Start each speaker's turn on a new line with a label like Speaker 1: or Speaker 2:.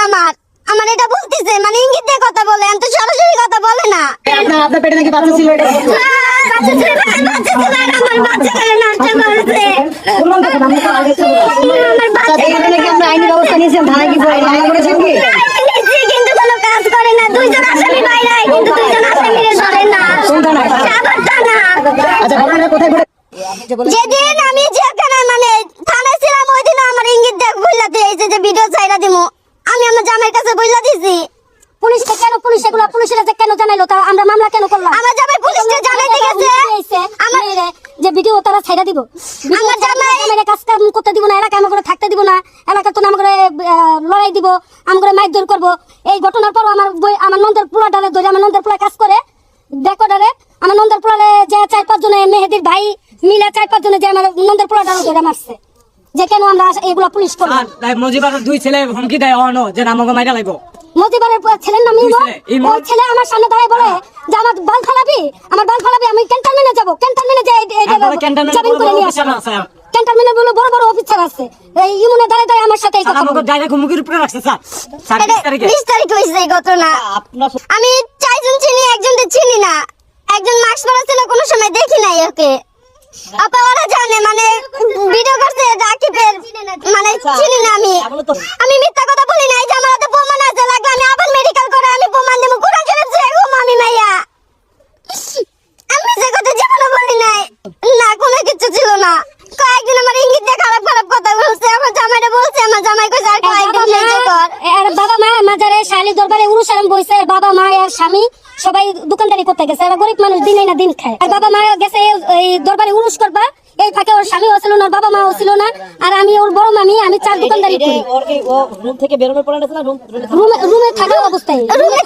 Speaker 1: আমার এটা বলতেছে মানে ইঙ্গিত দিয়ে কথা বলে, আমি তো সরাসরি কথা বলে না।
Speaker 2: আপনার পেটে নাকি বাচ্চা ছিল? এটা
Speaker 1: আমার বাচ্চাকে নষ্ট করেছে।
Speaker 2: আমরা আইনি ব্যবস্থা নিয়েছিলাম, থানায় কি মামলা করেছেন কি?
Speaker 1: কিন্তু কোনো কাজ করে না। দুইজন আসামি বাইরে, কিন্তু দুইজন আসামিরে ধরে না।
Speaker 2: কোন থানায়?
Speaker 1: সাভার থানা।
Speaker 2: আচ্ছা, ঘটনাটা কোথায় ঘটে?
Speaker 1: যেদিন আমি যেখানে মানে থানায় ছিলাম ওই দিন আমার ইঙ্গিত দিয়ে বইলা দিয়েছে যে ভিডিও ছাইরা দিমু। আমি আমার জামাইয়ের কাছে বইলা দিছি।
Speaker 3: পুলিশকে কেন পুলিশের কেন জানাইলো? তা আমরা মামলা কেন করলাম?
Speaker 1: আমার জামাই পুলিশকে জানাইতে গেছে
Speaker 3: আমার যে ভিডিও তারা ছাইরা দিব,
Speaker 1: আমার জামাই
Speaker 3: মেরে কাজ কাম করতে দিব না, এলাকা আমাকে থাকতে দিব না, এলাকা তো আমাকে লড়াই দিব, আমাকে মাইকধর করব। এই ঘটনার পর আমার নন্দের পোলা ডালে ধরে আমার নন্দের পোলা কাজ করে দেখো ডালে আমার নন্দের পোলালে যে 4-5 জনে মেহেদির ভাই মিলে 4-5 জনে যে আমার নন্দের পোলা ডালে ধরে মারছে। যে কেন আমরা এগুলা পুলিশ করব?
Speaker 4: মজিবার দুই ছেলে হুমকি দেয় অনো যে আমাকে মাইরা লাগবো।
Speaker 3: মজিবারের ছেলের নাম ওই ছেলে আমার সামনে দাঁড়ায় বলে যে আমার বাল ফালাবি, আমি ক্যান্টনমেন্টে যাবো, ক্যান্টনমেন্টে যাই জামিন করে নিয়ে আসবো। ক্যান্টনমেন্টে বলে বড় বড় অফিসার আছে, এই ইমুনে দাঁড়ায় আমার সাথে এই কথা বলে।
Speaker 4: ডাইরেক্ট মুখের উপরে রাখছে স্যার।
Speaker 1: 20 তারিখ হইছে এই ঘটনা। আমি 4 জন চিনি, একজনকে চিনি না। একজন মাস্ক পরা ছিল, কোনো সময় দেখি নাই ওকে। আপা ওরা জানে মানে ভিডিও করতে রাকিবের মানে চিনি না আমি মিথ্যা কথা বলি না। এই যে আমার হাতে প্রমাণ আছে, লাগলে আমি আবার মেডিকেল করে আমি প্রমাণ দেব। কোরআন শরীফ যে গো মামি মাইয়া, আমি যে কথা জীবনে বলি নাই, না কোনো কিছু ছিল না। কয়েকদিন আমার ইঙ্গিত দিয়ে খারাপ খারাপ কথা বলছে, আমার জামাইটা বলছে, আমার জামাই কইছে আর কয়েকদিন সহ্য কর।
Speaker 3: আর বাবা মা মাজারে শালি দরবারে উরুস আরাম বইছে, বাবা মা আর স্বামী সবাই দোকানদারি করতে গেছে। আর গরিব মানুষ দিনে না দিন খায়। আর বাবা মা গেছে এই দরবারে উরুস করবা, এই ফাঁকে ওর স্বামীও ছিল না, বাবা মাও ছিল না, আর আমি ওর বড় মামি, আমি 4 দোকানদারি করি।
Speaker 2: রুম থেকে বেরোনোর পরে না রুম
Speaker 3: রুমে থাকা অবস্থায়
Speaker 1: রুমে